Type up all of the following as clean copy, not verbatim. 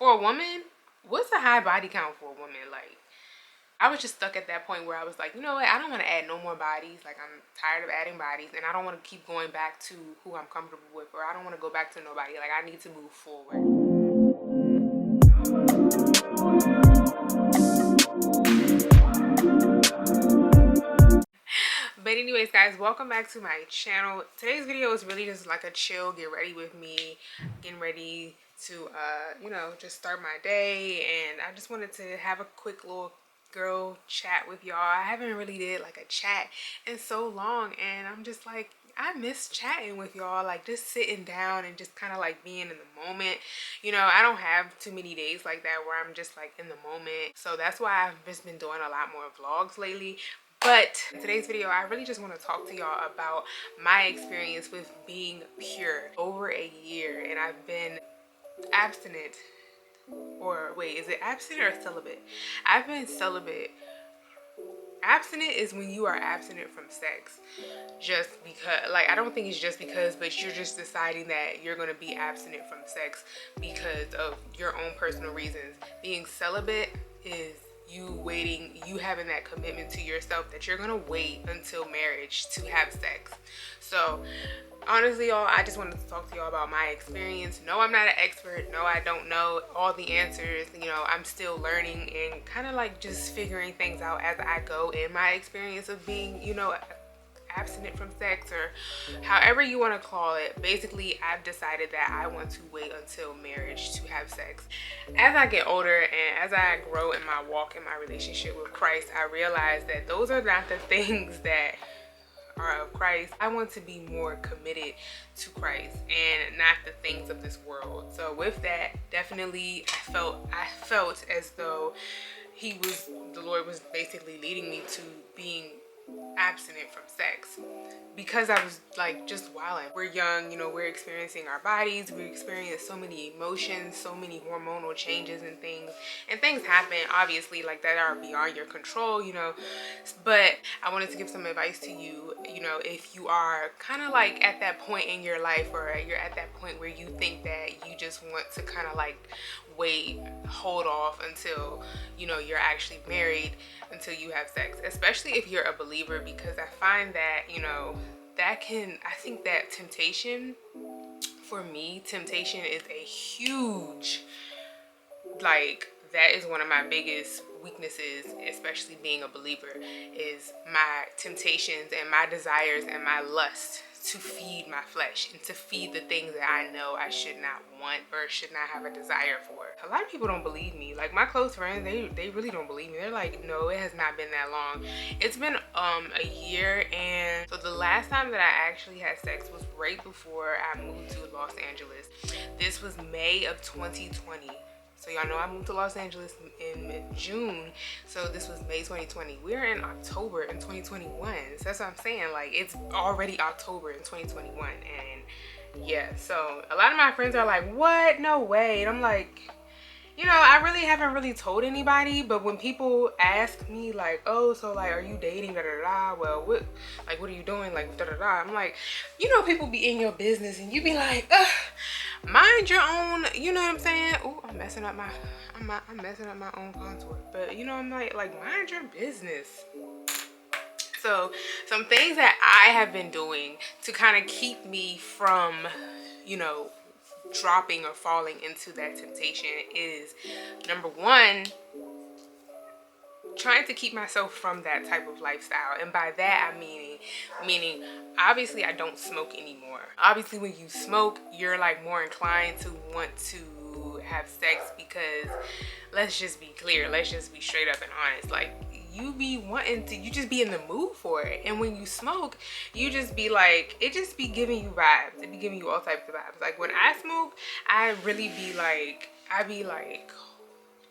For a woman, what's a high body count for a woman? Like, I was just stuck at that point where I was like, you know what? I don't want to add no more bodies. Like, I'm tired of adding bodies, and I don't want to keep going back to who I'm comfortable with, or I don't want to go back to nobody. Like, I need to move forward. But anyways, guys, welcome back to my channel. Today's video is really just like a chill, get ready with me, getting ready to you know, just start my day. And I just wanted to have a quick little girl chat with y'all. I haven't really did like a chat in so long, and I'm just like, I miss chatting with y'all, like just sitting down and just kind of like being in the moment. You know, I don't have too many days like that where I'm just like in the moment, so that's why I've just been doing a lot more vlogs lately. But in today's video, I really just want to talk to y'all about my experience with being pure. Over a year, and I've been abstinent, or wait, is it abstinent or celibate? I've been celibate. Abstinent is when you are abstinent from sex just because, like, I don't think it's just because, but you're just deciding that you're going to be abstinent from sex because of your own personal reasons. Being celibate is you having that commitment to yourself that you're gonna wait until marriage to have sex. So honestly, y'all, I just wanted to talk to y'all about my experience. No, I'm not an expert. No, I don't know all the answers. You know, I'm still learning and kind of like just figuring things out as I go in my experience of being, you know, abstinent from sex, or however you want to call it. Basically, I've decided that I want to wait until marriage to have sex. As I get older and as I grow in my walk in my relationship with Christ, I realize that those are not the things that are of Christ. I want to be more committed to Christ and not the things of this world. So with that, definitely I felt as though the Lord was basically leading me to being abstinent from sex, because I was like just wilding. We're young, you know, we're experiencing our bodies, we experience so many emotions, so many hormonal changes and things happen obviously like that are beyond your control, you know. But I wanted to give some advice to you, you know, if you are kind of like at that point in your life, or you're at that point where you think that you just want to kind of like hold off until, you know, you're actually married, until you have sex, especially if you're a believer, because I find that, you know, I think that temptation, for me, temptation is a huge, like, that is one of my biggest weaknesses, especially being a believer, is my temptations and my desires and my lust to feed my flesh and to feed the things that I know I should not want or should not have a desire for. A lot of people don't believe me. Like, my close friends, they really don't believe me. They're like, no, it has not been that long. It's been a year, and so the last time that I actually had sex was right before I moved to Los Angeles. This was May of 2020. So y'all know I moved to Los Angeles in June, so this was May 2020. We're in October in 2021, so that's what I'm saying. Like, it's already October in 2021, and yeah, so a lot of my friends are like, what? No way. And I'm like, you know, I really haven't really told anybody, but when people ask me like, oh, so like, are you dating, da da da, well, what are you doing, like, da da da, I'm like, you know, people be in your business and you be like, mind your own, you know what I'm saying? Oh, I'm messing up my own contour, but you know, I'm like mind your business. So some things that I have been doing to kind of keep me from, you know, dropping or falling into that temptation is, number one, trying to keep myself from that type of lifestyle. And by that I meaning obviously I don't smoke anymore. Obviously when you smoke, you're like more inclined to want to have sex, because let's just be clear, let's just be straight up and honest, like, you just be in the mood for it. And when you smoke, you just be like, it just be giving you vibes. It be giving you all types of vibes. Like, when I smoke, I really be like,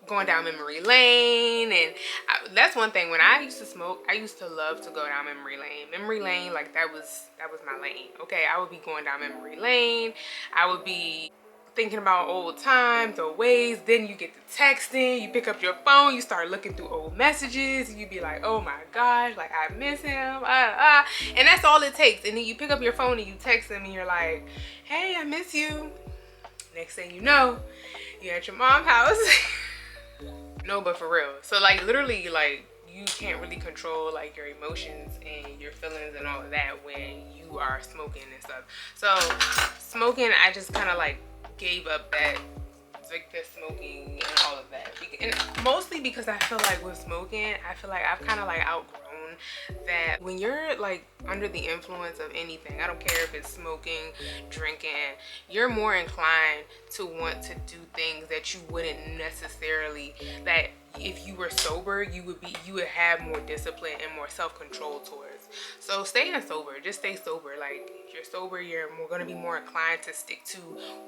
going down memory lane. And that's one thing. When I used to smoke, I used to love to go down memory lane. Like, that was my lane. Okay, I would be going down memory lane. I would be thinking about old times or ways. Then you get to texting, you pick up your phone, you start looking through old messages, and you be like, oh my gosh, like, I miss him, and that's all it takes. And then you pick up your phone and you text him and you're like, hey, I miss you. Next thing you know, You're at your mom's house. No, but for real. So like literally like you can't really control like your emotions and your feelings and all of that when you are smoking and stuff. So smoking, I just kind of like gave up that, like the smoking and all of that, and mostly because I feel like with smoking, I feel like I've kind of like outgrown that when you're like under the influence of anything, I don't care if it's smoking, drinking, you're more inclined to want to do things that you wouldn't necessarily, that if you were sober you would have more discipline and more self-control towards. So staying sober, just stay sober. Like if you're sober, you're going to be more inclined to stick to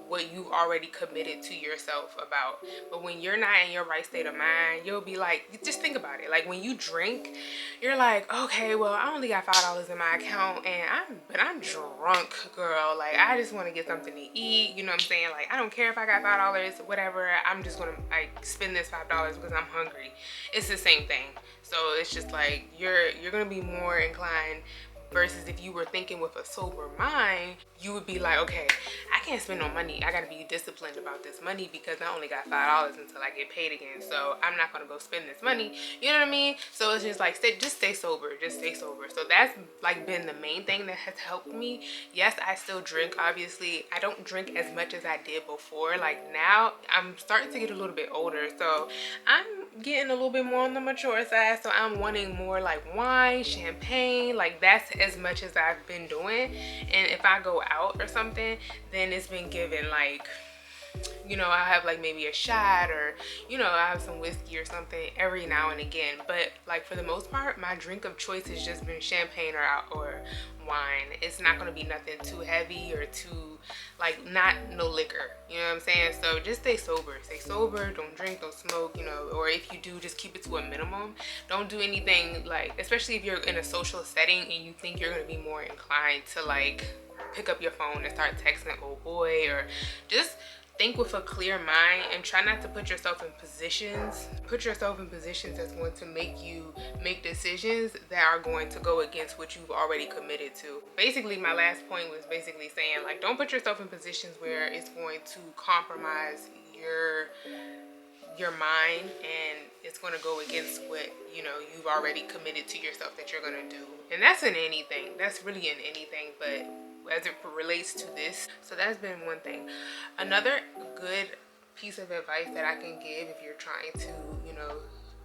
what you've already committed to yourself about. But when you're not in your right state of mind, you'll be like, just think about it, like when you drink, you're like, okay, well I only got $5 in my account and I'm drunk, girl. Like I just want to get something to eat, you know what I'm saying? Like I don't care if I got $5, whatever, I'm just gonna like spend this $5 because I'm hungry. It's the same thing. So it's just like you're gonna be more inclined, versus if you were thinking with a sober mind, you would be like, okay, I can't spend no money. I gotta be disciplined about this money because I only got $5 until I get paid again. So I'm not gonna go spend this money. You know what I mean? So it's just like, just stay sober. Just stay sober. So that's like been the main thing that has helped me. Yes, I still drink. Obviously, I don't drink as much as I did before. Like now, I'm starting to get a little bit older. So I'm getting a little bit more on the mature side. So I'm wanting more like wine, champagne. Like that's as much as I've been doing. And if I go out or something, then it's been given like, you know, I have like maybe a shot, or you know, I have some whiskey or something every now and again. But like for the most part, my drink of choice has just been champagne or wine. It's not going to be nothing too heavy or too like, not no liquor, you know what I'm saying? So just stay sober. Stay sober. Don't drink, don't smoke, you know, or if you do, just keep it to a minimum. Don't do anything like, especially if you're in a social setting and you think you're going to be more inclined to like pick up your phone and start texting old boy, or just think with a clear mind and try not to put yourself in positions that's going to make you make decisions that are going to go against what you've already committed to. Basically, my last point was basically saying like, don't put yourself in positions where it's going to compromise your mind and it's going to go against what, you know, you've already committed to yourself that you're going to do. And that's in anything. That's really in anything, but as it relates to this. So that's been one thing. Another good piece of advice that I can give if you're trying to, you know,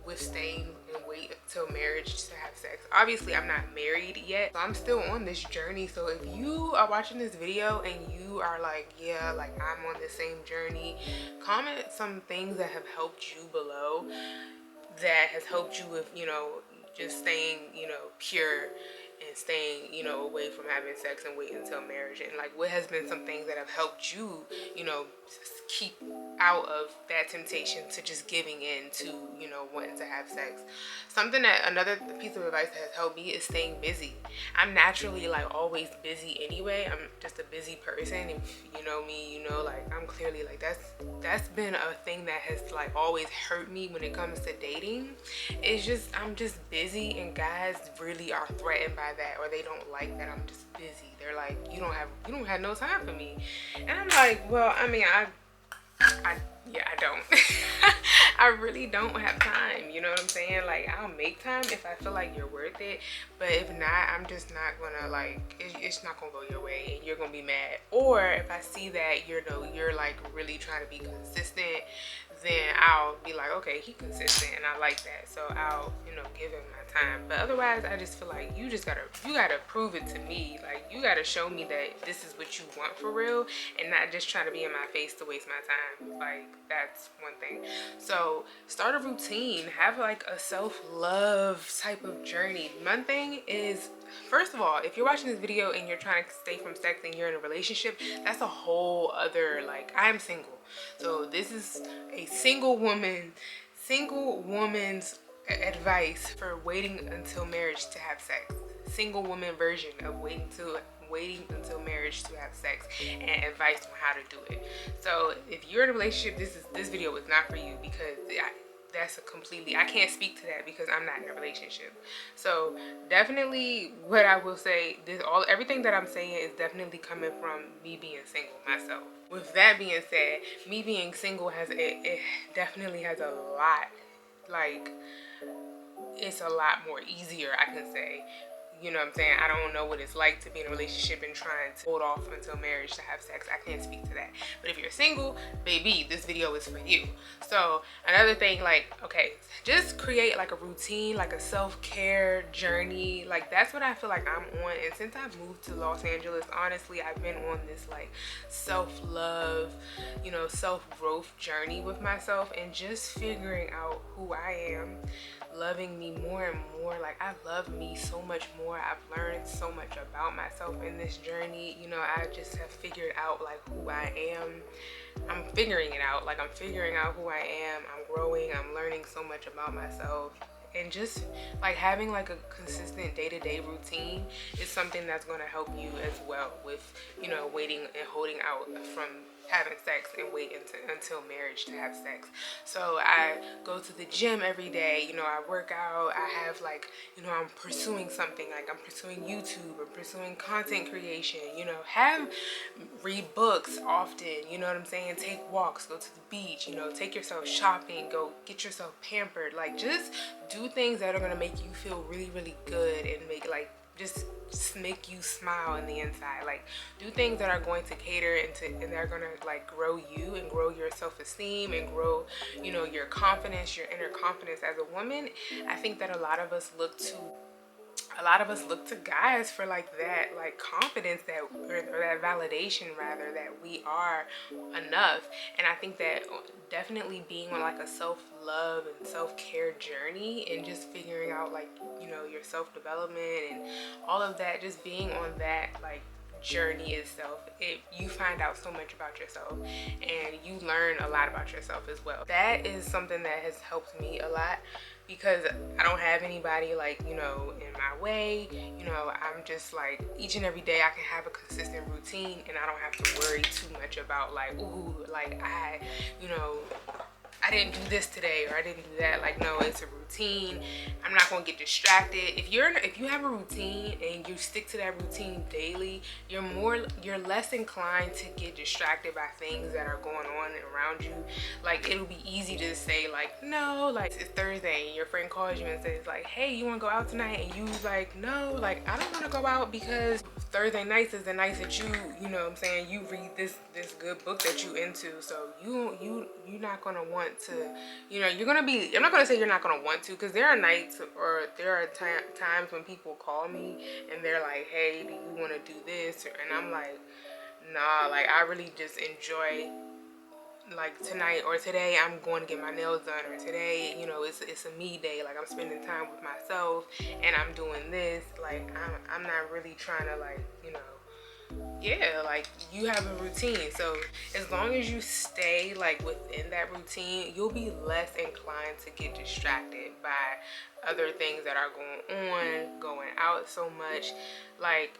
withstand and wait until marriage to have sex. Obviously, I'm not married yet, so I'm still on this journey. So if you are watching this video and you are like, yeah, like I'm on the same journey, comment some things that have helped you below, that has helped you with, you know, just staying, you know, pure and staying, you know, away from having sex and waiting until marriage. And like, what has been some things that have helped you, you know, keep out of that temptation to just giving in to, you know, wanting to have sex. Something that, another piece of advice that has helped me is staying busy. I'm naturally like always busy anyway. I'm just a busy person. If you know me, you know, like I'm clearly like, that's been a thing that has like always hurt me when it comes to dating. It's just, I'm just busy, and guys really are threatened by that, or they don't like that I'm just busy. They're like, you don't have no time for me. And I'm like, well, I mean, yeah, I don't. I really don't have time, you know what I'm saying? Like, I'll make time if I feel like you're worth it, but if not, I'm just not gonna like, it's not gonna go your way and you're gonna be mad. Or if I see that you're like really trying to be consistent, then I'll be like, okay, he consistent and I like that, so I'll, you know, give him my time. But otherwise, I just feel like you gotta prove it to me. Like, you gotta show me that this is what you want for real, and not just try to be in my face to waste my time. Like, that's one thing. So start a routine, have like a self-love type of journey. One thing is, first of all, if you're watching this video and you're trying to stay from sex and you're in a relationship, that's a whole other, like, I'm single. So this is a single woman's advice for waiting until marriage to have sex. Single woman version of waiting until marriage to have sex, and advice on how to do it. So if you're in a relationship, this video is not for you, because I can't speak to that because I'm not in a relationship. So definitely, what I will say, everything that I'm saying is definitely coming from me being single myself. With that being said, me being single it definitely has a lot, like, it's a lot more easier, I can say. You know what I'm saying? I don't know what it's like to be in a relationship and trying to hold off until marriage to have sex. I can't speak to that. But if you're single, baby, this video is for you. So another thing, like, okay, just create like a routine, like a self-care journey. Like, that's what I feel like I'm on. And since I've moved to Los Angeles, honestly, I've been on this like self-love, you know, self-growth journey with myself and just figuring out who I am, loving me more and more. Like, I love me so much more. I've learned so much about myself in this journey. You know, I just have figured out like who I am. I'm figuring it out. Like, I'm figuring out who I am. I'm growing. I'm learning so much about myself. And just like having like a consistent day-to-day routine is something that's going to help you as well with, you know, waiting and holding out from having sex and wait until marriage to have sex. So I go to the gym every day, you know, I work out, I have like, you know, I'm pursuing something, like I'm pursuing YouTube or pursuing content creation, you know, read books often, you know what I'm saying, take walks, go to the beach, you know, take yourself shopping, go get yourself pampered, like just do things that are going to make you feel really, really good and make like just make you smile in the inside. Like, do things that are going to cater and they're going to like grow you and grow your self-esteem and grow, you know, your confidence, your inner confidence as a woman. I think that a lot of us look to guys for like that, like confidence, that or that validation rather, that we are enough. And I think that definitely being on like a self-love and self-care journey and just figuring out like, you know, your self-development and all of that, just being on that like journey itself, you find out so much about yourself and you learn a lot about yourself as well. That is something that has helped me a lot, because I don't have anybody like, you know, in my way. You know, I'm just like, each and every day I can have a consistent routine and I don't have to worry too much about like, ooh, like you know, I didn't do this today or I didn't do that. Like, no, it's a routine. I'm not gonna get distracted. If you have a routine and you stick to that routine daily, you're less inclined to get distracted by things that are going on around you. Like, it'll be easy to say like, no, like it's Thursday and your friend calls you and says like, hey, you wanna go out tonight? And you like, no, like I don't wanna go out because Thursday nights is the nights that you know what I'm saying, you read this good book that you into. So you're not gonna want to, you know, you're gonna be, I'm not gonna say you're not gonna want to, because there are nights or there are times when people call me and they're like, hey, do you want to do this? And I'm like, nah, like I really just enjoy, like tonight or today I'm going to get my nails done, or today, you know, it's a me day, like I'm spending time with myself and I'm doing this. Like I'm not really trying to like, you know, yeah, like you have a routine. So as long as you stay like within that routine, you'll be less inclined to get distracted by other things that are going out so much. Like,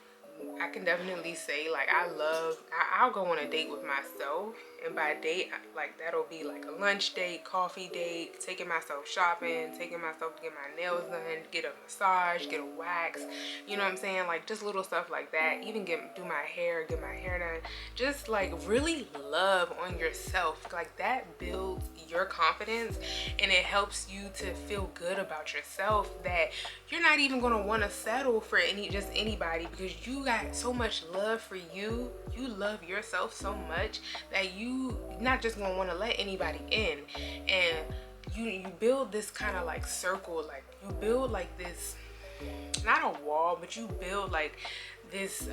I can definitely say like I'll go on a date with myself, and by date like that'll be like a lunch date, coffee date, taking myself shopping, taking myself to get my nails done, get a massage, get a wax, you know what I'm saying, like just little stuff like that. Even do my hair, get my hair done. Just like really love on yourself, like that builds your confidence and it helps you to feel good about yourself, that you're not even gonna want to settle for anybody, because you got so much love for you. You love yourself so much that you not just gonna want to let anybody in. And you build this kind of like circle, like you build like this, not a wall, but you build like this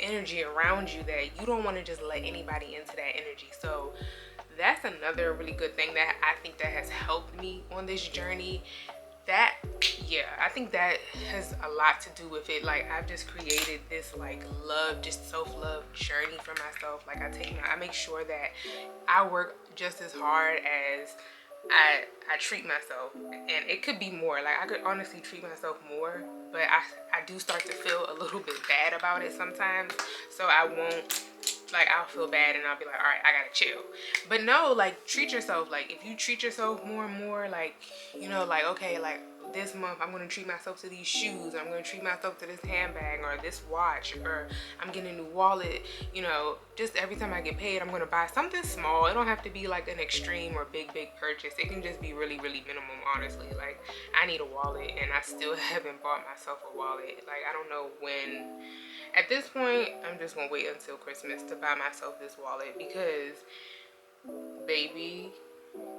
energy around you that you don't want to just let anybody into that energy. So that's another really good thing that I think that has helped me on this journey. That, yeah, I think that has a lot to do with it. Like, I've just created this like love, just self-love journey for myself. Like, I make sure that I work just as hard as I treat myself, and it could be more. Like, I could honestly treat myself more, but I do start to feel a little bit bad about it sometimes. So I won't, like, I'll feel bad and I'll be like, all right, I gotta chill. But no, like, treat yourself. Like, if you treat yourself more and more, like, you know, like, okay, like this month I'm gonna treat myself to these shoes, I'm gonna treat myself to this handbag or this watch, or I'm getting a new wallet. You know, just every time I get paid, I'm gonna buy something small. It don't have to be like an extreme or big purchase. It can just be really minimum, honestly. Like, I need a wallet and I still haven't bought myself a wallet. Like, I don't know when. At this point, I'm just gonna wait until Christmas to buy myself this wallet, because baby,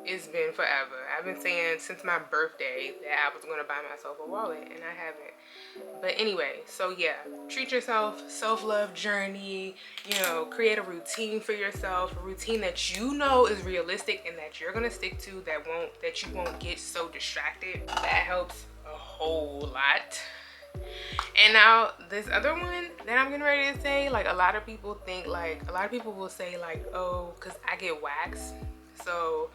it's been forever. I've been saying since my birthday that I was gonna buy myself a wallet, and I haven't. But anyway, so yeah, treat yourself, self-love journey, you know, create a routine for yourself, a routine that you know is realistic and that you're gonna stick to, that you won't get so distracted. That helps a whole lot. And now this other one that I'm getting ready to say, like, a lot of people will say like, oh, because I get waxed, so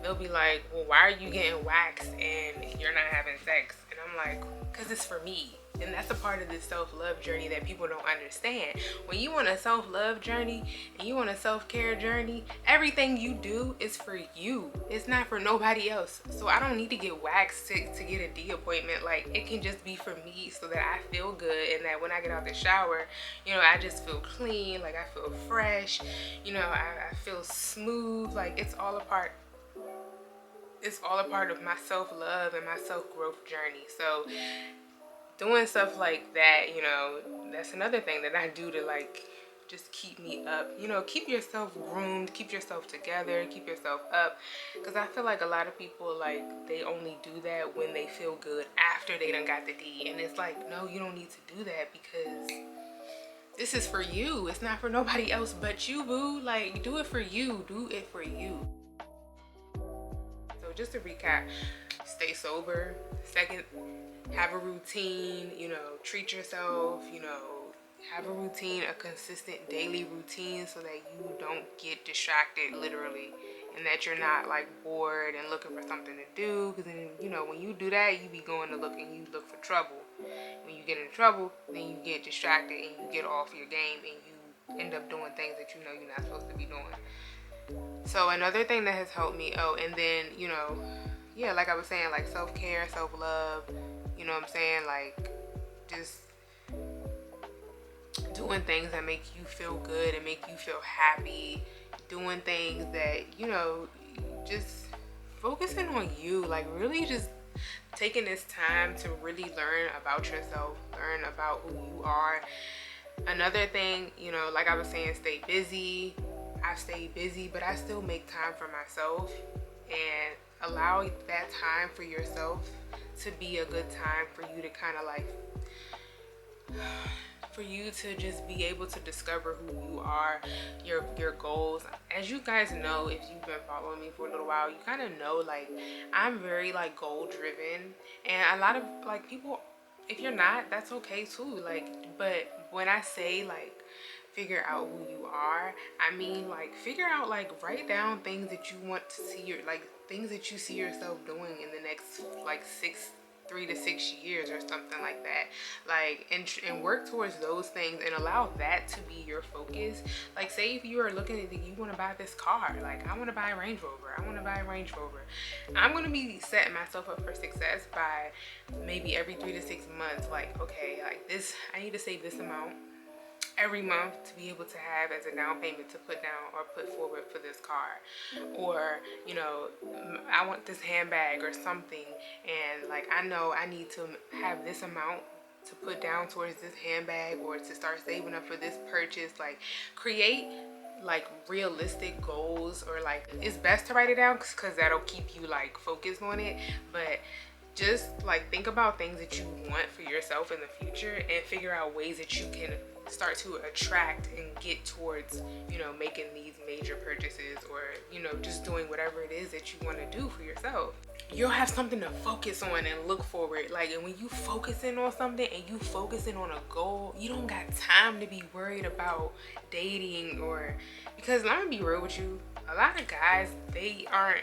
they'll be like, well, why are you getting waxed and you're not having sex? And I'm like, because it's for me. And that's a part of this self-love journey that people don't understand. When you on a self-love journey and you on a self-care journey, everything you do is for you. It's not for nobody else. So I don't need to get waxed to get a D appointment. Like, it can just be for me, so that I feel good, and that when I get out the shower, you know, I just feel clean, like I feel fresh, you know, I feel smooth. Like, it's all a part of my self-love and my self-growth journey. So doing stuff like that, you know, that's another thing that I do to, like, just keep me up. You know, keep yourself groomed, keep yourself together, keep yourself up. Because I feel like a lot of people, like, they only do that when they feel good after they done got the D. And it's like, no, you don't need to do that, because this is for you. It's not for nobody else but you, boo. Like, do it for you. Do it for you. So just to recap, stay sober. Second, have a routine, you know, treat yourself, you know, have a routine, a consistent daily routine, so that you don't get distracted, literally, and that you're not like bored and looking for something to do. Because then, you know, when you do that, you be going to look and you look for trouble. When you get in trouble, then you get distracted and you get off your game and you end up doing things that you know you're not supposed to be doing. So another thing that has helped me, oh, and then, you know, yeah, like I was saying, like, self-care, self-love, you know what I'm saying? Like, just doing things that make you feel good and make you feel happy, doing things that, you know, just focusing on you, like, really just taking this time to really learn about yourself, learn about who you are. Another thing, you know, like I was saying, stay busy. I stay busy, but I still make time for myself, and allow that time for yourself to be a good time for you to kind of like, for you to just be able to discover who you are, your goals. As you guys know, if you've been following me for a little while, you kind of know, like, I'm very like goal driven, and a lot of like people, if you're not, that's okay too. Like, but when I say like figure out who you are, I mean, like, figure out, like, write down things that you want to see, things that you see yourself doing in the next like 3 to 6 years or something like that. Like, and work towards those things and allow that to be your focus. Like, say if you are looking at you want to buy this car, like, I want to buy a Range Rover, I'm going to be setting myself up for success by maybe every 3 to 6 months. Like, okay, like, this, I need to save this amount every month to be able to have as a down payment to put down or put forward for this car. Or, you know, I want this handbag or something, and like, I know I need to have this amount to put down towards this handbag, or to start saving up for this purchase. Like, create like realistic goals, or like, it's best to write it down because that'll keep you like focused on it. But just like, think about things that you want for yourself in the future, and figure out ways that you can start to attract and get towards, you know, making these major purchases, or, you know, just doing whatever it is that you want to do for yourself. You'll have something to focus on and look forward. Like, and when you focusing on something and you focusing on a goal, you don't got time to be worried about dating. Or, because let me be real with you, a lot of guys, they aren't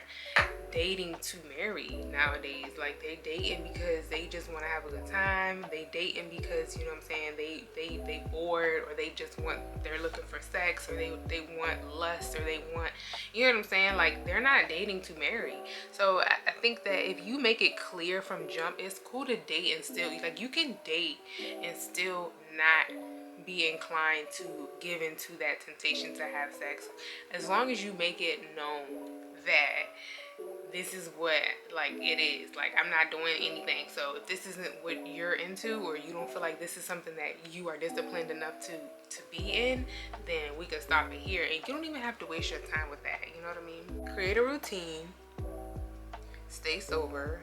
dating to marry nowadays. Like, they dating because they just want to have a good time. They dating because, you know what I'm saying, they bored, or they're looking for sex, or they want lust, or they want, you know what I'm saying, like, they're not dating to marry. So I think that if you make it clear from jump, it's cool to date and still, like, you can date and still not be inclined to give into that temptation to have sex, as long as you make it known that this is what, like, it is. Like, I'm not doing anything. So if this isn't what you're into, or you don't feel like this is something that you are disciplined enough to be in, then we can stop it here. And you don't even have to waste your time with that. You know what I mean? Create a routine. Stay sober.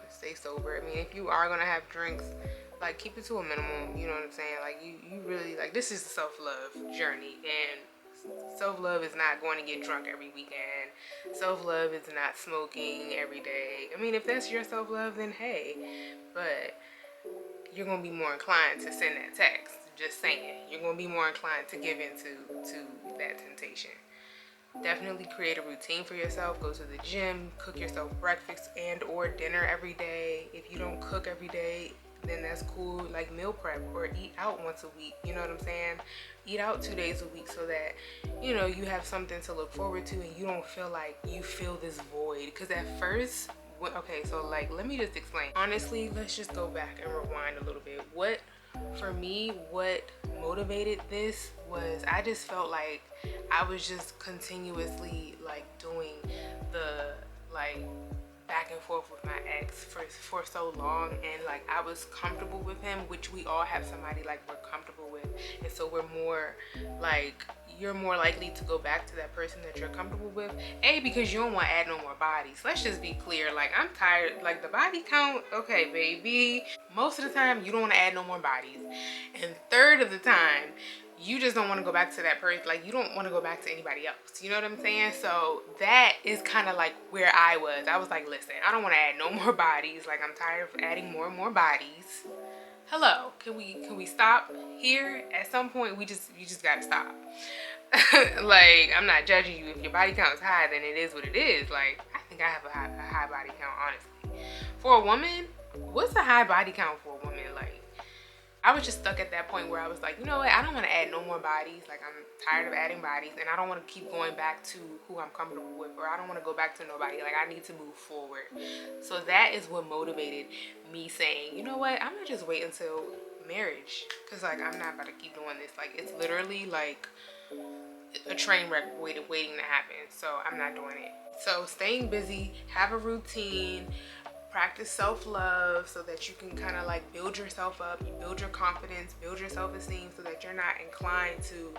Stay sober. I mean, if you are gonna have drinks, like, keep it to a minimum. You know what I'm saying? Like, you really, like, this is a self-love journey, and self-love is not going to get drunk every weekend. Self-love is not smoking every day. I mean, if that's your self-love, then hey, but you're gonna be more inclined to send that text. Just saying, you're gonna be more inclined to give in to that temptation. Definitely create a routine for yourself. Go to the gym, cook yourself breakfast and or dinner every day. If you don't cook every day, then that's cool. Like, meal prep or eat out once a week. You know what I'm saying? Eat out 2 days a week, so that, you know, you have something to look forward to, and you don't feel like you feel this void. Because at first, okay, so, like, let me just explain. Honestly, let's just go back and rewind a little bit. For me, what motivated this was, I just felt like I was just continuously, like, doing the, like, back and forth with my ex for so long, and, like, I was comfortable with him, which we all have somebody, like, we're comfortable with, and so we're more, like, you're more likely to go back to that person that you're comfortable with, because you don't want to add no more bodies. Let's just be clear, like, I'm tired, like, the body count, okay, baby, most of the time you don't want to add no more bodies, and third of the time you just don't want to go back to that person. Like, you don't want to go back to anybody else. You know what I'm saying? So that is kind of like where I was like, listen, I don't want to add no more bodies. Like, I'm tired of adding more and more bodies. Hello, can we stop here? At some point, you just gotta stop. Like, I'm not judging you. If your body count is high, then it is what it is. Like, I think I have a high body count, honestly. For a woman, what's a high body count for a woman? Like, I was just stuck at that point where I was like, you know what, I don't want to add no more bodies. Like, I'm tired of adding bodies, and I don't want to keep going back to who I'm comfortable with, or I don't want to go back to nobody. Like, I need to move forward. So that is what motivated me saying, you know what, I'm gonna just wait until marriage, because, like, I'm not about to keep doing this. Like, it's literally like a train wreck waiting to happen. So I'm not doing it. So staying busy, have a routine, practice self-love, so that you can kind of, like, build yourself up, you build your confidence, build your self-esteem, so that you're not inclined to,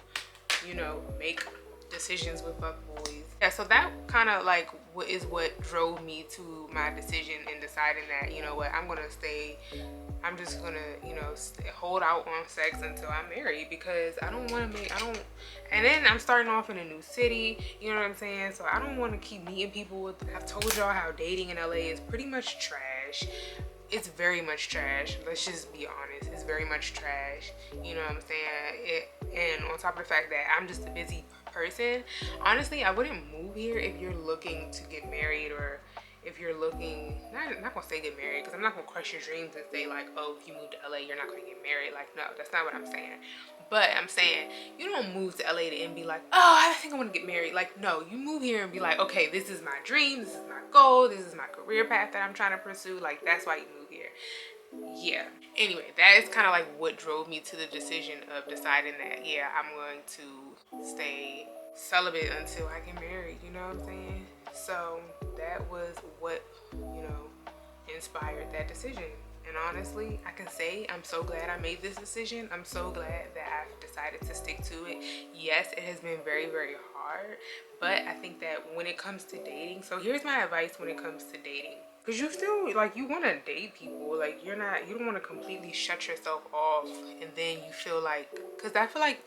you know, make decisions with fuckboys. Yeah, so that kind of, like, is what drove me to my decision in deciding that, you know what, I'm just gonna, you know, hold out on sex until I'm married, because I don't want to and then I'm starting off in a new city, you know what I'm saying? So I don't want to keep meeting people. I've told y'all how dating in LA is pretty much trash. It's very much trash. Let's just be honest. It's very much trash. You know what I'm saying? And on top of the fact that I'm just a busy person, honestly, I wouldn't move here if you're looking to get married, or if you're looking, not gonna say get married, because I'm not gonna crush your dreams and say, like, oh, if you move to LA, you're not gonna get married. Like, no, that's not what I'm saying. But I'm saying, you don't move to LA and be like, oh, I think I want to get married. Like, no, you move here and be like, okay, this is my dream, this is my goal, this is my career path that I'm trying to pursue. Like, that's why you move here. Yeah. Anyway, that is kind of like what drove me to the decision of deciding that, yeah, I'm going to stay celibate until I get married. You know what I'm saying? So that was what, you know, inspired that decision. And honestly, I can say I'm so glad I made this decision. I'm so glad that I've decided to stick to it. Yes, it has been very, very hard, but I think that when it comes to dating, so here's my advice when it comes to dating. Because you still, like, you want to date people. Like, you don't want to completely shut yourself off, and then you feel like, because I feel like,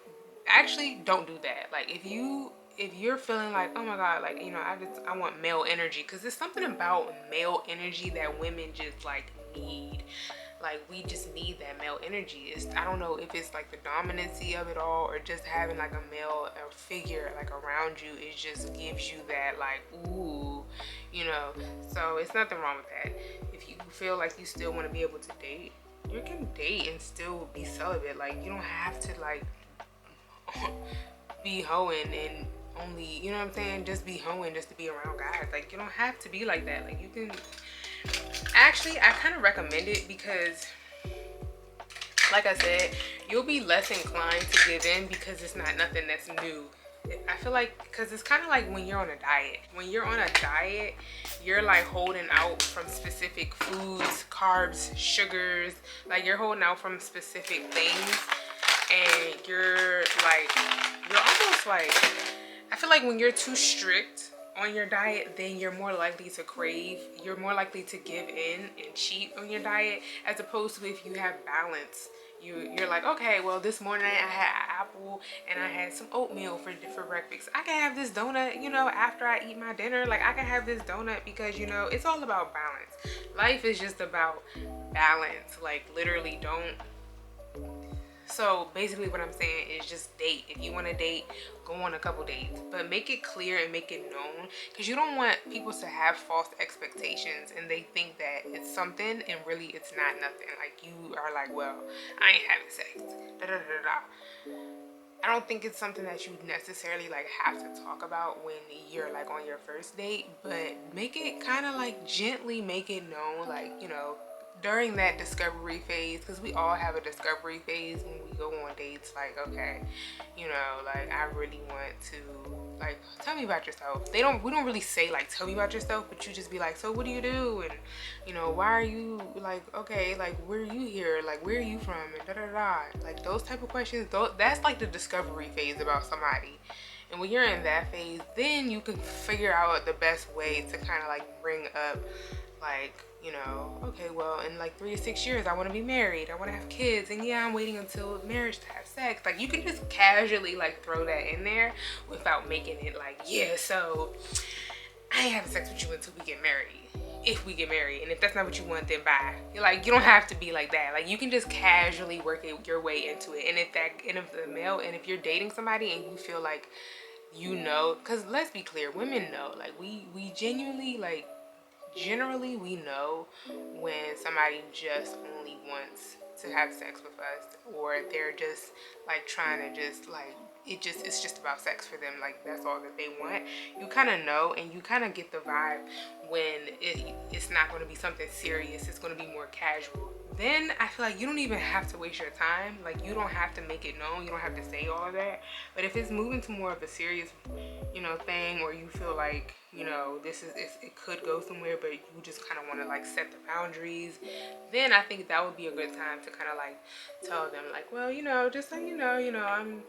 actually, don't do that. Like, if you're feeling like, oh my god, like, you know, I want male energy, because there's something about male energy that women just, like, need. Like, we just need that male energy. I don't know if it's like the dominancy of it all, or just having like a male figure like around you, it just gives you that, like, ooh, you know. So it's nothing wrong with that. If you feel like you still want to be able to date, you can date and still be celibate. Like, you don't have to like be hoeing and only, you know what I'm saying, just be hoeing just to be around guys. Like, you don't have to be like that. Like, you can actually, I kind of recommend it because, like I said, you'll be less inclined to give in because it's not nothing that's new. I feel like, because it's kind of like when you're on a diet. When you're on a diet, you're like holding out from specific foods, carbs, sugars. Like, you're holding out from specific things, and you're almost like, I feel like when you're too strict on your diet, then you're more likely to crave, you're more likely to give in and cheat on your diet, as opposed to if you have balance. You're like, okay, well, this morning I had an apple and I had some oatmeal for breakfast. I can have this donut, you know, after I eat my dinner. Like, I can have this donut because, you know, it's all about balance. Life is just about balance. Like, literally, don't. So basically what I'm saying is just date. If you want to date, go on a couple dates, but make it clear and make it known, because you don't want people to have false expectations and they think that it's something and really it's not nothing. Like, you are like, well, I ain't having sex, da da da da. I don't think it's something that you necessarily like have to talk about when you're like on your first date, but make it kind of like gently make it known, like, you know, during that discovery phase, because we all have a discovery phase when we go on dates. Like, okay, you know, like, I really want to, like, tell me about yourself. We don't really say like, tell me about yourself, but you just be like, so what do you do, and, you know, why are you, like, okay, like, where are you here, like, where are you from, and da da da. Like, those type of questions, that's like the discovery phase about somebody. And when you're in that phase, then you can figure out the best way to kind of like bring up, like, you know, okay, well, in like 3 to 6 years, I want to be married. I want to have kids. And yeah, I'm waiting until marriage to have sex. Like, you can just casually like throw that in there without making it like, yeah, so I ain't having sex with you until we get married. If we get married, and if that's not what you want, then bye. You're like, you don't have to be like that. Like, you can just casually work your way into it. And if the male, and if you're dating somebody and you feel like, you know, because let's be clear, women know. Like, we genuinely, like, generally we know when somebody just only wants to have sex with us, or they're just like trying to just like, it's just about sex for them. Like, that's all that they want. You kind of know, and you kind of get the vibe when it's not going to be something serious. It's going to be more casual. Then I feel like you don't even have to waste your time. Like, you don't have to make it known. You don't have to say all of that. But if it's moving to more of a serious, you know, thing, or you feel like, you know, it could go somewhere, but you just kind of want to like set the boundaries, then I think that would be a good time to kind of like tell them, like, well, you know, just so you know, I'm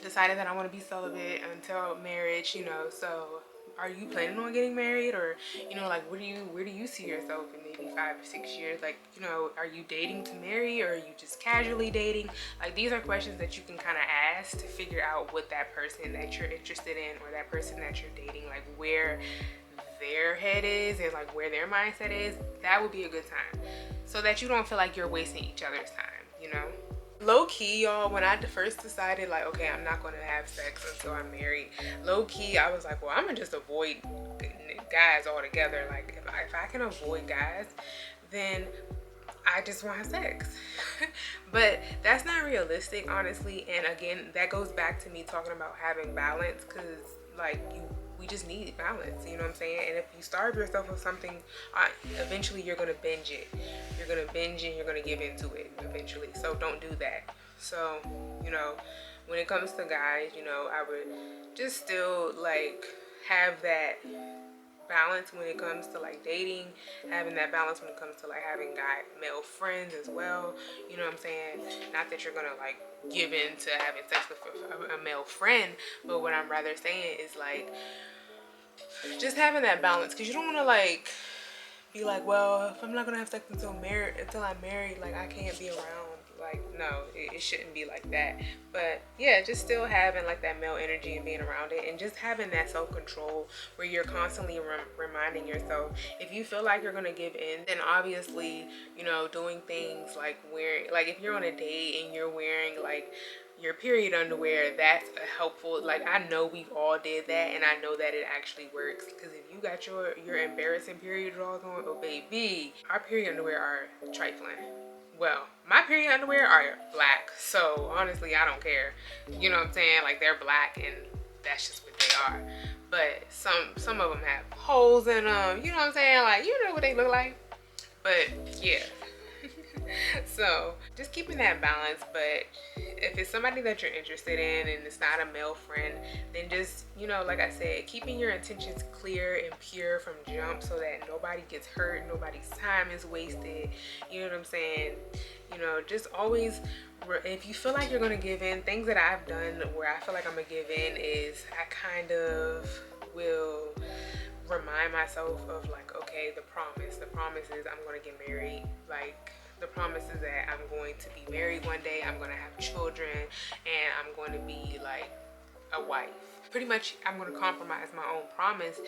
decided that I want to be celibate until marriage, you know, so are you planning on getting married, or, you know, like, where do you see yourself in maybe 5 or 6 years? Like, you know, are you dating to marry, or are you just casually dating? Like, these are questions that you can kind of ask to figure out what that person that you're interested in, or that person that you're dating, like, where their head is and like where their mindset is. That would be a good time, so that you don't feel like you're wasting each other's time, you know. Low key, y'all, when I first decided, like, okay, I'm not gonna have sex until I'm married, low key, I was like, well, I'm gonna just avoid guys altogether. Like, if I can avoid guys, then I just want to have sex. But that's not realistic, honestly. And again, that goes back to me talking about having balance, because like, we just need balance, you know what I'm saying? And if you starve yourself of something, eventually you're gonna binge it. You're gonna binge and you're gonna give into it eventually. So don't do that. So, you know, when it comes to guys, you know, I would just still like have that balance when it comes to like dating, having that balance when it comes to like having male friends as well, you know what I'm saying? Not that you're gonna like give in to having sex with a male friend, but what I'm rather saying is like, just having that balance, because you don't want to like be like, well, if I'm not gonna have sex until I'm married, like, I can't be around. Like, no, it shouldn't be like that. But yeah, just still having like that male energy and being around it, and just having that self-control where you're constantly reminding yourself, if you feel like you're gonna give in, then obviously, you know, doing things like wearing, like, if you're on a date and you're wearing like your period underwear, that's a helpful, like, I know we've all did that, and I know that it actually works, because if you got your embarrassing period drawers on, oh baby, our period underwear are trifling. Well, my period underwear are black, so honestly I don't care, you know what I'm saying, like, they're black and that's just what they are. But some of them have holes in them, you know what I'm saying, like, you know what they look like. But yeah. So just keeping that balance. But if it's somebody that you're interested in and it's not a male friend, then just, you know, like I said, keeping your intentions clear and pure from jump, so that nobody gets hurt, nobody's time is wasted, you know what I'm saying. You know, just always, if you feel like you're gonna give in, things that I've done where I feel like I'm gonna give in is I kind of will remind myself of, like, okay, the promise is I'm gonna get married. Like, the promise is that I'm going to be married one day, I'm gonna have children, and I'm going to be like a wife. Pretty much I'm going to compromise my own promise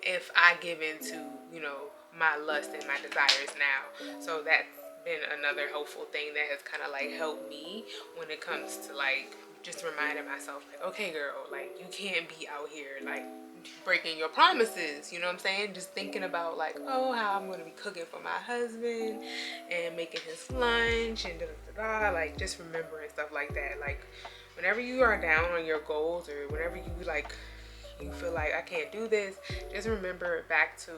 if I give in to, you know, my lust and my desires now. So that's been another helpful thing that has kind of like helped me when it comes to like just reminding myself, like, okay girl, like, you can't be out here like breaking your promises, you know what I'm saying? Just thinking about like, oh, how I'm gonna be cooking for my husband and making his lunch and da da da, like, just remembering stuff like that. Like, whenever you are down on your goals, or whenever you like, you feel like I can't do this, just remember back to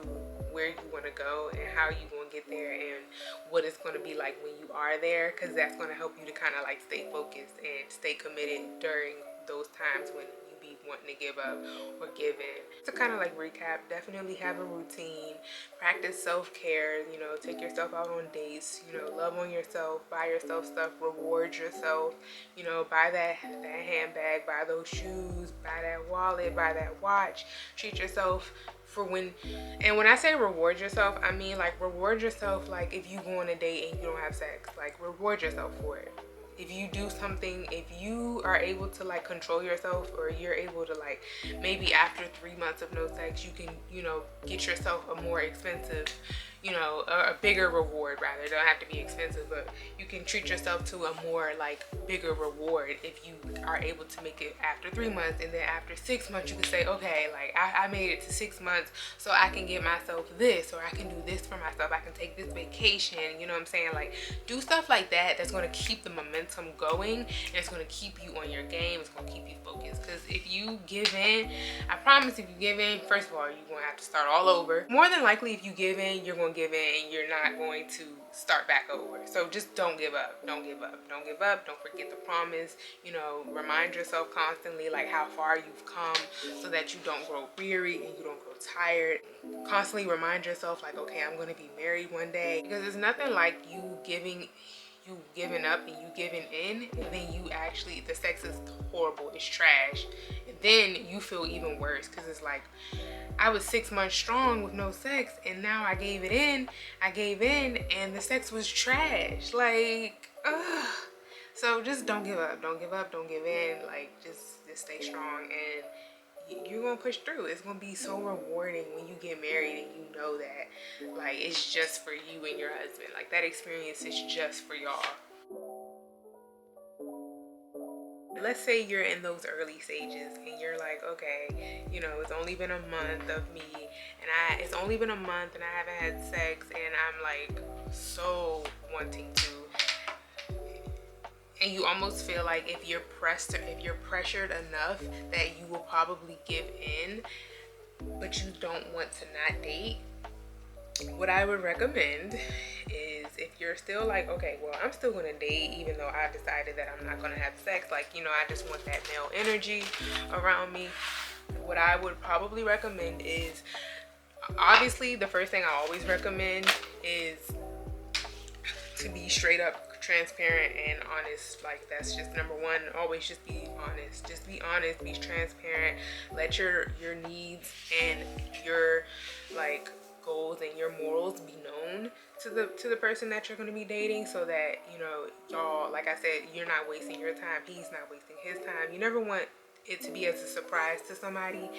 where you want to go and how you going to get there and what it's going to be like when you are there, because that's going to help you to kind of like stay focused and stay committed during those times when you be wanting to give up or give in. To kind of like recap, definitely have a routine, practice self-care, you know, take yourself out on dates, you know, love on yourself, buy yourself stuff, reward yourself, you know, buy that handbag, buy those shoes, buy that wallet, buy that watch. Treat yourself for when, and when I say reward yourself, I mean like reward yourself, like if you go on a date and you don't have sex, like reward yourself for it. If you do something, if you are able to like control yourself, or you're able to like, maybe after 3 months of no sex, you can, you know, get yourself a more expensive, you know, a bigger reward rather. It don't have to be expensive, but you can treat yourself to a more like bigger reward if you are able to make it after 3 months. And then after 6 months you can say, okay, like I made it to 6 months, so I can get myself this, or I can do this for myself, I can take this vacation, you know what I'm saying? Like, do stuff like that that's going to keep the momentum going, and it's going to keep you on your game, it's going to keep you focused. Because if you give in, I promise, if you give in, first of all, you're going to have to start all over. More than likely, if you give in, you're going to give in and you're not going to start back over. So just don't give up. Don't give up. Don't give up. Don't forget the promise. You know, remind yourself constantly like how far you've come, so that you don't grow weary and you don't grow tired. Constantly remind yourself like, okay, I'm going to be married one day. Because there's nothing like you giving up and you giving in, and then you actually, the sex is horrible, it's trash, and then you feel even worse, because it's like, I was 6 months strong with no sex, and now I gave in, and the sex was trash. Like, ugh. So just don't give up, don't give up, don't give in. Like, just stay strong, and you're gonna push through. It's gonna be so rewarding when you get married and you know that like it's just for you and your husband. Like, that experience is just for y'all. Let's say you're in those early stages and you're like, okay, you know, it's only been a month of me, and it's only been a month and I haven't had sex, and I'm like so wanting to. And you almost feel like if you're pressed, or if you're pressured enough, that you will probably give in, but you don't want to not date. What I would recommend is, if you're still like, okay, well, I'm still gonna date even though I decided that I'm not gonna have sex, like, you know, I just want that male energy around me. What I would probably recommend is, obviously the first thing I always recommend is to be straight up transparent and honest. Like, that's just number one. Always just be honest. Just be honest, be transparent. Let your needs and your like goals and your morals be known to the person that you're going to be dating, so that, you know, y'all, like I said, you're not wasting your time, he's not wasting his time. You never want it to be as a surprise to somebody,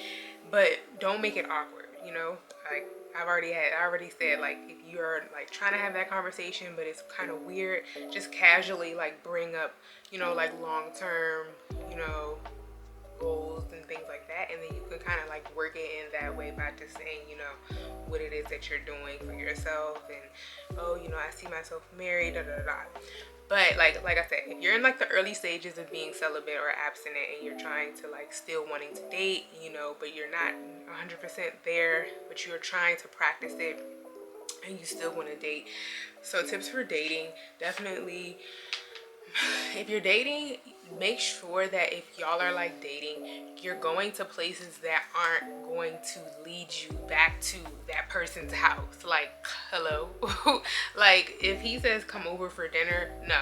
but don't make it awkward, you know? Like, I already said, like, if you're like trying to have that conversation but it's kind of weird, just casually like bring up, you know, like long-term, you know, goals and things like that, and then you can kind of like work it in that way by just saying, you know, what it is that you're doing for yourself, and oh, you know, I see myself married, da da da. But like I said, if you're in like the early stages of being celibate or abstinent and you're trying to like still wanting to date, you know, but you're not 100% there, but you're trying to practice it and you still want to date. So tips for dating, definitely, if you're dating, make sure that if y'all are like dating, you're going to places that aren't going to lead you back to that person's house. Like, hello. Like, if he says come over for dinner, no,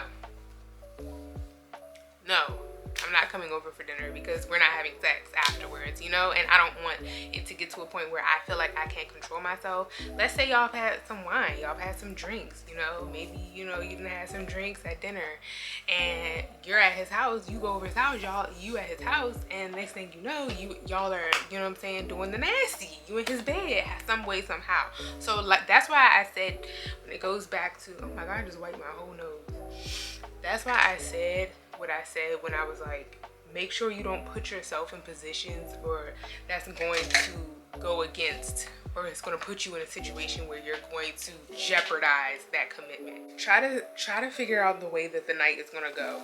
I'm not coming over for dinner, because we're not having sex afterwards, you know. And I don't want it to get to a point where I feel like I can't control myself. Let's say y'all have had some wine, y'all have had some drinks, you know, maybe, you know, you done had some drinks at dinner and you're at his house, you go over his house, you at his house, and next thing you know, y'all are, you know what I'm saying, doing the nasty, you in his bed some way, somehow. So like, that's why I said, when it goes back to, oh my God, I just wiped my whole nose. That's why I said what I said when I was like, make sure you don't put yourself in positions or that's going to go against, or it's going to put you in a situation where you're going to jeopardize that commitment. Try to figure out the way that the night is going to go.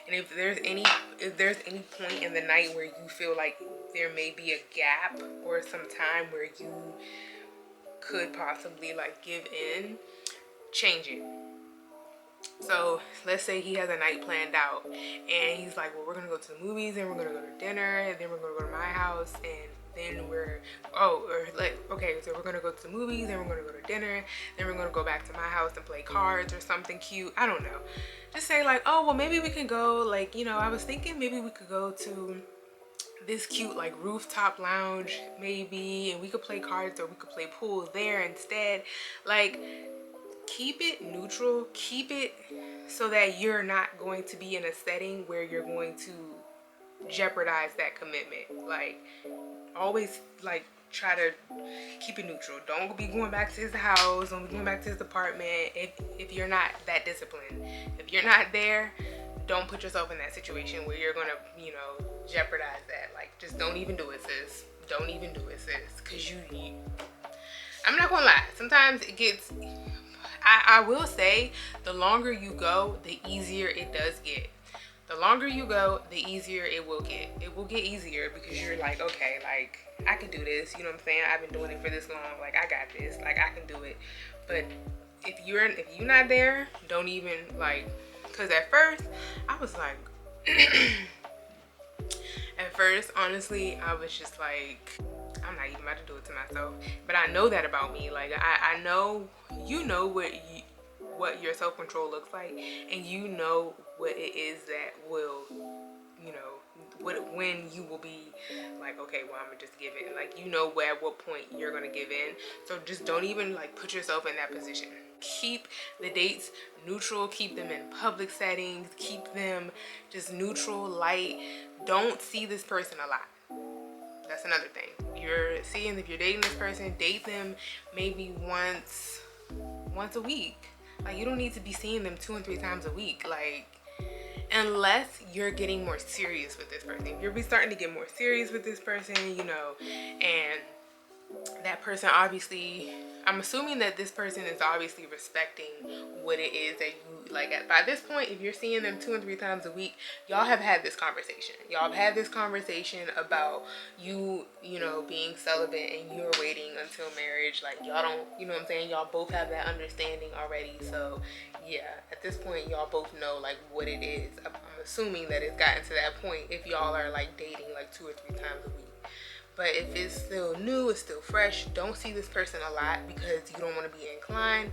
And if there's any point in the night where you feel like there may be a gap or some time where you could possibly like give in, change it. So let's say he has a night planned out and he's like, well, we're gonna go to the movies, and we're gonna go to dinner, and then we're gonna go to my house, and then okay, so we're gonna go to the movies, and we're gonna go to dinner, then we're gonna go back to my house and play cards or something cute. I don't know. Just say like, oh, well, maybe we can go, like, you know, I was thinking maybe we could go to this cute like rooftop lounge maybe, and we could play cards or we could play pool there instead. Like, keep it neutral, keep it so that you're not going to be in a setting where you're going to jeopardize that commitment. Like, always like try to keep it neutral. Don't be going back to his house, don't be going back to his apartment if you're not that disciplined. If you're not there, don't put yourself in that situation where you're gonna, you know, jeopardize that. Like, just don't even do it, sis. Don't even do it, sis. Cause you I'm not gonna lie, sometimes it gets, I will say, the longer you go, the easier it does get. The longer you go, the easier it will get. It will get easier because you're like, okay, like, I can do this. You know what I'm saying? I've been doing it for this long. Like, I got this. Like, I can do it. But if you're not there, don't even, like, because at first, I was like, at first, honestly, I was just like, I'm not even about to do it to myself. But I know that about me. Like, I know, you know what your self-control looks like, and you know what it is that will, you know, when you will be like, okay, well, I'm gonna just give in. Like, you know at what point you're gonna give in. So just don't even like put yourself in that position. Keep the dates neutral, keep them in public settings, keep them just neutral, light. Don't see this person a lot. That's another thing. If you're dating this person, date them maybe once a week. Like, you don't need to be seeing them 2 and 3 times a week. Like, unless you're getting more serious with this person. If you're starting to get more serious with this person, you know, and that person obviously, I'm assuming that this person is obviously respecting what it is that you like. By this point, if you're seeing them 2 and 3 times a week, y'all have had this conversation. Y'all have had this conversation about you know, being celibate and you're waiting until marriage. Like, y'all don't, you know what I'm saying? Y'all both have that understanding already. So yeah, at this point, y'all both know like what it is. I'm assuming that it's gotten to that point if y'all are like dating like 2 or 3 times a week. But if it's still new, it's still fresh, don't see this person a lot because you don't want to be inclined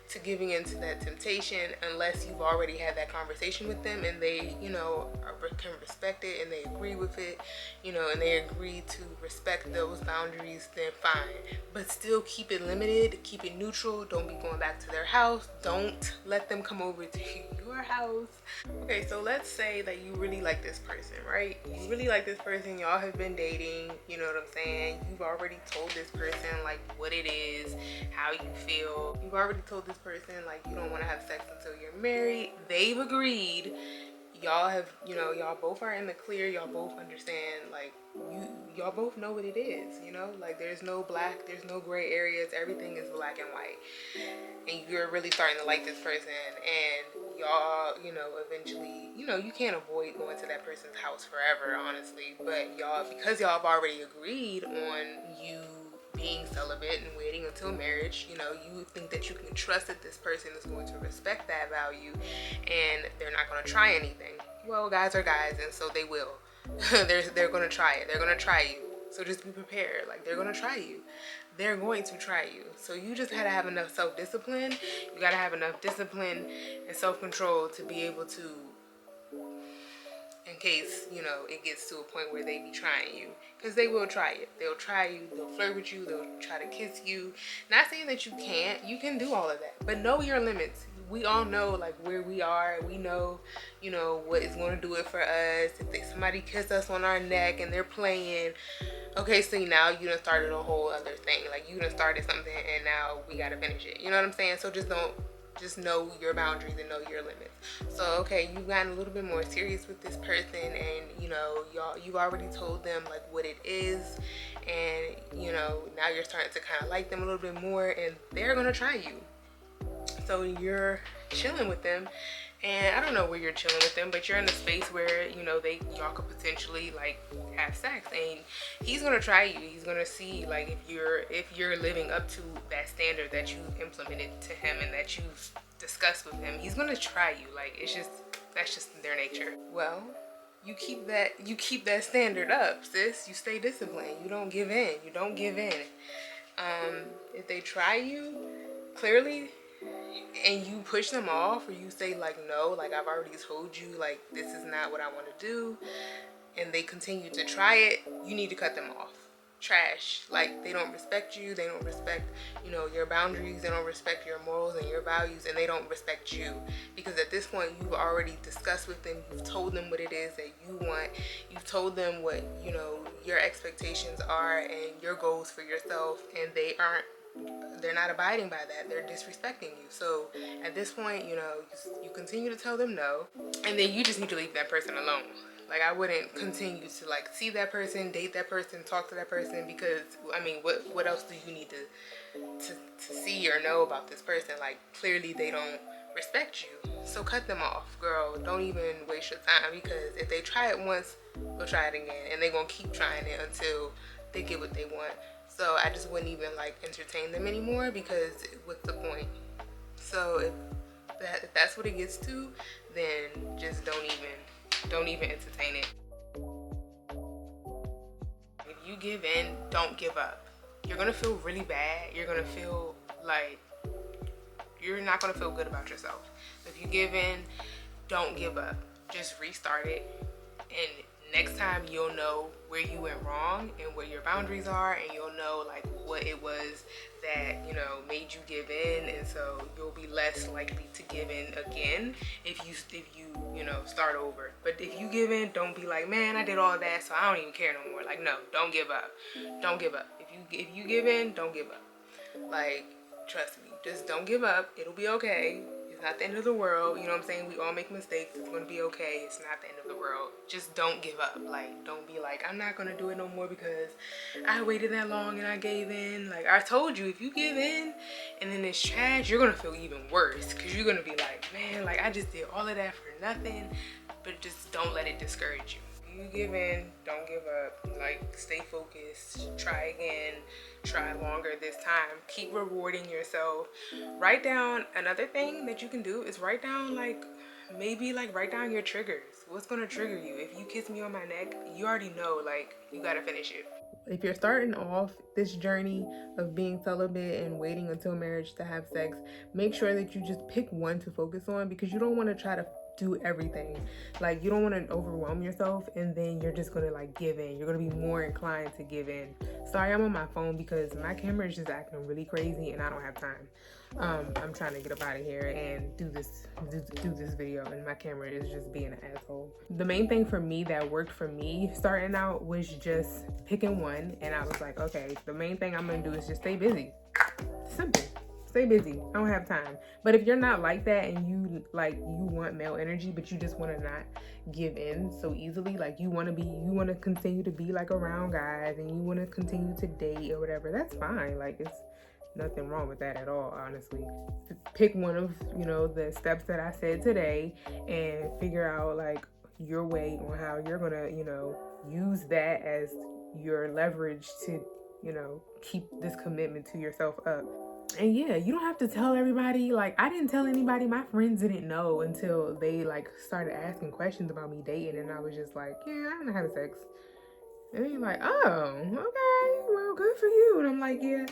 to giving into that temptation unless you've already had that conversation with them and they, you know, can respect it and they agree with it, you know, and they agree to respect those boundaries, then fine. But still keep it limited, keep it neutral. Don't be going back to their house. Don't let them come over to your house. Okay, so let's say that you really like this person, right? You really like this person, y'all have been dating, you know what I'm saying? You've already told this person like what it is, how you feel. You've already told this person like you don't want to have sex until you're married. They've agreed. Y'all have, you know, y'all both are in the clear. Y'all both understand, like, y'all both know what it is, you know? Like, there's no black, there's no gray areas. Everything is black and white. And you're really starting to like this person, and y'all, you know, eventually, you know, you can't avoid going to that person's house forever, honestly. But y'all, because y'all have already agreed on you being celibate and waiting until marriage, you know, you think that you can trust that this person is going to respect that value and they're not going to try anything. Well, guys are guys, and so they will. They're going to try it. They're going to try you. So just be prepared. Like, they're going to try you. They're going to try you. So you just gotta have enough self-discipline. You gotta have enough discipline and self-control to be able to, in case, you know, it gets to a point where they be trying you. Because they will try it. They'll try you. They'll flirt with you. They'll try to kiss you. Not saying that you can't. You can do all of that. But know your limits. We all know, like, where we are. We know, you know, what is going to do it for us. If somebody kiss us on our neck and they're playing, okay, so now you done started a whole other thing. Like, you done started something and now we got to finish it. You know what I'm saying? So just know your boundaries and know your limits. So, okay, you've gotten a little bit more serious with this person and, you know, you've already told them, like, what it is. And, you know, now you're starting to kind of like them a little bit more and they're going to try you. So you're chilling with them, and I don't know where you're chilling with them, but you're in a space where, you know, y'all could potentially like have sex, and he's gonna try you. He's gonna see like if you're living up to that standard that you implemented to him and that you've discussed with him. He's gonna try you. Like, that's just their nature. Well, you keep that standard up, sis. You stay disciplined. You don't give in. You don't give in. If they try you, clearly, and you push them off, or you say like, no, like, I've already told you, like, this is not what I want to do, and they continue to try it, you need to cut them off. Trash. Like, they don't respect you. They don't respect, you know, your boundaries. They don't respect your morals and your values, and they don't respect you, because at this point you've already discussed with them. You've told them what it is that you want. You've told them what, you know, your expectations are and your goals for yourself, and they're not abiding by that. They're disrespecting you. So at this point, you know, you continue to tell them no, and then you just need to leave that person alone. Like, I wouldn't continue to like see that person, date that person, talk to that person, because I mean, what else do you need to see or know about this person? Like, clearly they don't respect you. So cut them off, girl. Don't even waste your time, because if they try it once, they'll try it again, and they're gonna keep trying it until they get what they want. So I just wouldn't even like entertain them anymore, because what's the point? So if that's what it gets to, then just don't even entertain it. If you give in, don't give up. You're gonna feel really bad. You're gonna feel like you're not gonna feel good about yourself. If you give in, don't give up. Just restart it, and next time you'll know where you went wrong and where your boundaries are, and you'll know like what it was that, you know, made you give in, and so you'll be less likely to give in again if you you know, start over. But if you give in, don't be like, man, I did all that, so I don't even care no more. Like, no, don't give up. Don't give up. If you give in, don't give up. Like, trust me, just don't give up. It'll be okay. It's not the end of the world. You know what I'm saying? We all make mistakes. It's going to be okay. It's not the end of the world. Just don't give up. Like, don't be like, I'm not going to do it no more because I waited that long and I gave in. Like, I told you, if you give in and then it's trash, you're going to feel even worse, because you're going to be like, man, like, I just did all of that for nothing. But just don't let it discourage you. You give in, don't give up. Like, stay focused, try again, try longer this time. Keep rewarding yourself. Write down, another thing that you can do is write down, like, maybe like write down your triggers. What's gonna trigger you? If you kiss me on my neck, you already know, like, you gotta finish it. if you're starting off this journey of being celibate and waiting until marriage to have sex, make sure that you just pick one to focus on, because you don't want to try to do everything. Like, you don't want to overwhelm yourself and then you're just gonna like give in. You're gonna be more inclined to give in. Sorry, I'm on my phone because my camera is just acting really crazy and I don't have time. I'm trying to get up out of here and do this video, and my camera is just being an asshole. The main thing for me that worked for me starting out was just picking one, and I was like, okay, the main thing I'm gonna do is just stay busy. Simple. Stay busy. I don't have time. But if you're not like that and you want male energy, but you just want to not give in so easily, like you want to continue to be like around guys and you want to continue to date or whatever, that's fine. Like, it's nothing wrong with that at all, honestly. Pick one of, the steps that I said today and figure out like your way on how you're gonna, use that as your leverage to, keep this commitment to yourself up. And yeah, you don't have to tell everybody. Like, I didn't tell anybody. My friends didn't know until they like started asking questions about me dating, and I was just like, yeah, I'm not having sex. And they're like, oh, okay, well, good for you. And I'm like, yeah.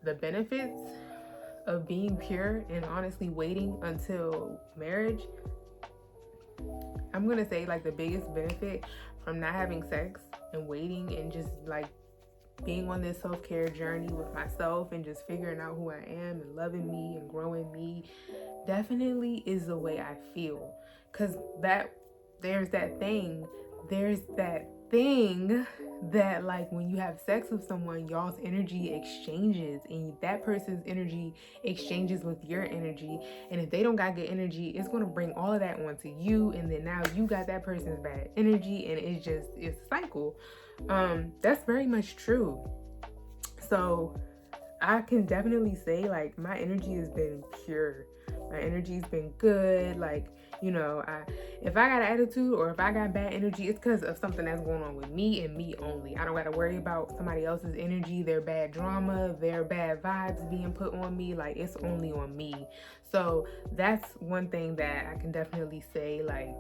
The benefits of being pure and honestly waiting until marriage, I'm gonna say like the biggest benefit from not having sex and waiting and just like being on this self-care journey with myself and just figuring out who I am and loving me and growing me definitely is the way I feel. Because there's that thing that like when you have sex with someone, y'all's energy exchanges and that person's energy exchanges with your energy, and if they don't got good energy, it's going to bring all of that onto you, and then now you got that person's bad energy, and it's a cycle. That's very much true. So I can definitely say like my energy has been pure. My energy's been good. Like, if I got an attitude or if I got bad energy, it's because of something that's going on with me and me only. I don't got to worry about somebody else's energy, their bad drama, their bad vibes being put on me. Like, it's only on me. So that's one thing that I can definitely say, like,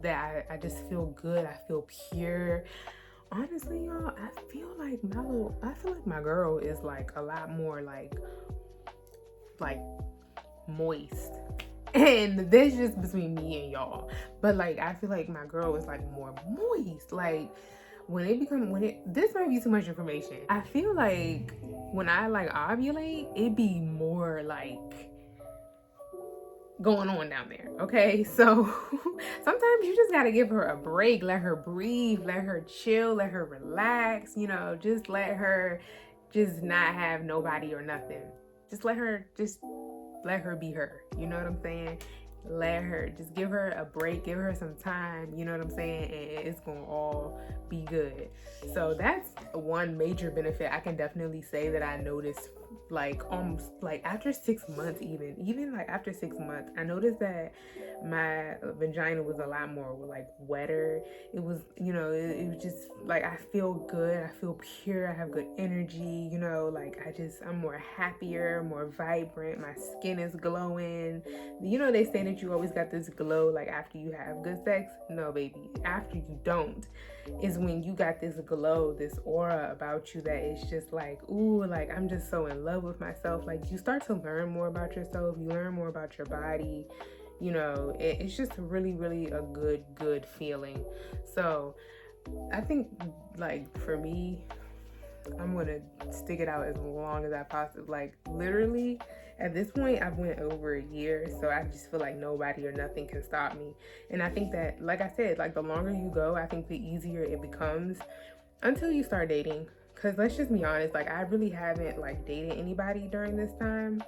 that I just feel good. I feel pure. Honestly, y'all, I feel like my girl is like a lot more like moist. And this just between me and y'all. But like, I feel like my girl is like more moist. Like, this might be too much information. I feel like when I like ovulate, it be more like going on down there. Okay, so sometimes you just gotta give her a break, let her breathe, let her chill, let her relax, just let her just not have nobody or nothing. Just let her be her. You know what I'm saying? Just give her a break, give her some time, you know what I'm saying? And it's gonna all be good. So that's one major benefit I can definitely say that I noticed, like almost like after 6 months, even like after 6 months, I noticed that my vagina was a lot more like wetter. It was, it was just like, I feel good, I feel pure, I have good energy, like I'm more happier, more vibrant, my skin is glowing. They say that you always got this glow like after you have good sex. No, baby, after you don't is when you got this glow, this aura about you that is just like, ooh, like I'm just so in love with myself. Like, you start to learn more about yourself, you learn more about your body, it's just really, really a good feeling. So I think like for me, I'm gonna stick it out as long as I possibly, like literally at this point I've went over a year, so I just feel like nobody or nothing can stop me. And I think that, like I said, like the longer you go, I think the easier it becomes until you start dating. Because let's just be honest, like I really haven't like dated anybody during this time.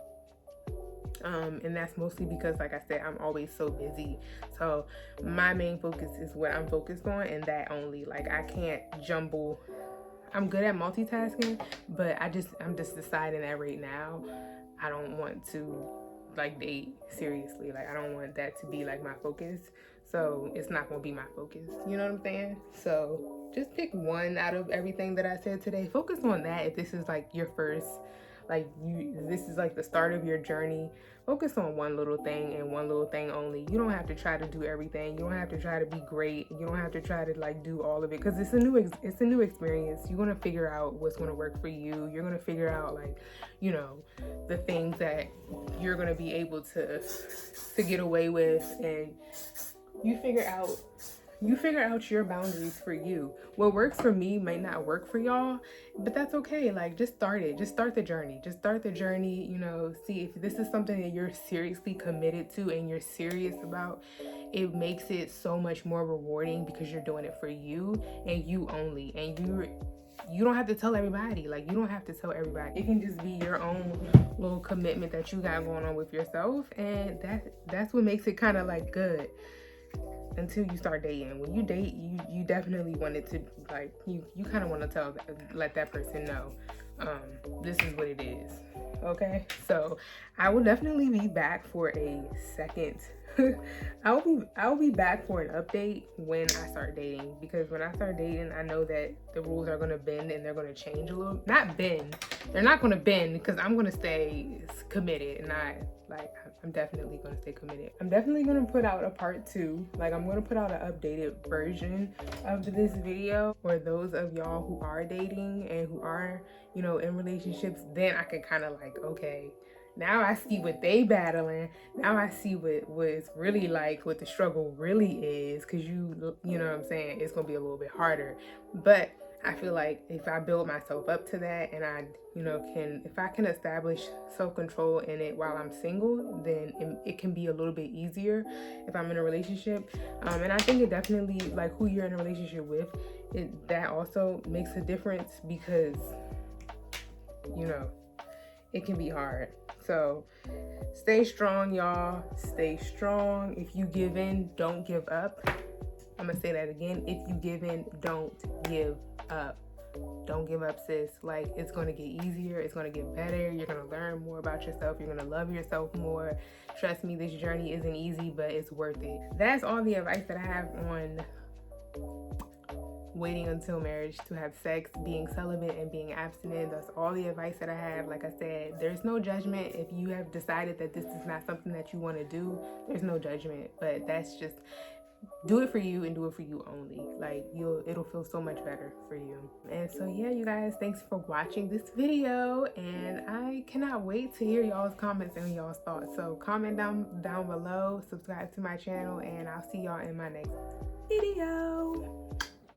And that's mostly because, like I said, I'm always so busy. So my main focus is what I'm focused on, and that only. Like, I can't jumble. I'm good at multitasking, but I'm just deciding that right now I don't want to like date seriously. Like, I don't want that to be like my focus. So it's not gonna be my focus. You know what I'm saying? So just pick one out of everything that I said today. Focus on that if this is like your first like this is like the start of your journey, focus on one little thing and one little thing only. You don't have to try to do everything. You don't have to try to be great. You don't have to try to like do all of it, because it's a new experience. You're gonna figure out what's gonna work for you. You're gonna figure out, like, you know, the things that you're gonna be able to get away with, and you figure out your boundaries for you. What works for me might not work for y'all, but that's okay. Like, just start it. Just start the journey. You know, see if this is something that you're seriously committed to and you're serious about. It makes it so much more rewarding because you're doing it for you and you only. And you don't have to tell everybody. Like, you don't have to tell everybody. It can just be your own little commitment that you got going on with yourself, and that's what makes it kind of like good. Until you start dating. When you date, you definitely want it to, like, you kind of want to let that person know, this is what it is. Okay, so I will definitely be back for a second. I'll be back for an update when I start dating, because when I start dating, I know that the rules are gonna bend and they're gonna change a little. Not bend. They're not gonna bend, because I'm gonna stay committed, and I'm definitely gonna stay committed. I'm definitely gonna put out a part 2. Like, I'm gonna put out an updated version of this video for those of y'all who are dating and who are, you know, in relationships. Then I can kind of like, okay, now I see what they battling. Now I see what it's really like, what the struggle really is. Cause you know what I'm saying? It's gonna be a little bit harder. But I feel like if I build myself up to that, and I, you know, if I can establish self-control in it while I'm single, then it can be a little bit easier if I'm in a relationship. And I think it definitely, like, who you're in a relationship with, that also makes a difference, because, you know, it can be hard. So stay strong, y'all. Stay strong. If you give in, don't give up. I'm gonna say that again. If you give in, don't give up. Don't give up, sis. Like, it's gonna get easier. It's gonna get better. You're gonna learn more about yourself. You're gonna love yourself more. Trust me, this journey isn't easy, but it's worth it. That's all the advice that I have on waiting until marriage to have sex, being celibate, and being abstinent. That's all the advice that I have. Like I said, there's no judgment. If you have decided that this is not something that you want to do, there's no judgment. But that's just, do it for you and do it for you only. Like, it'll feel so much better for you. And so yeah, you guys, thanks for watching this video, and I cannot wait to hear y'all's comments and y'all's thoughts. So comment down below, subscribe to my channel, and I'll see y'all in my next video.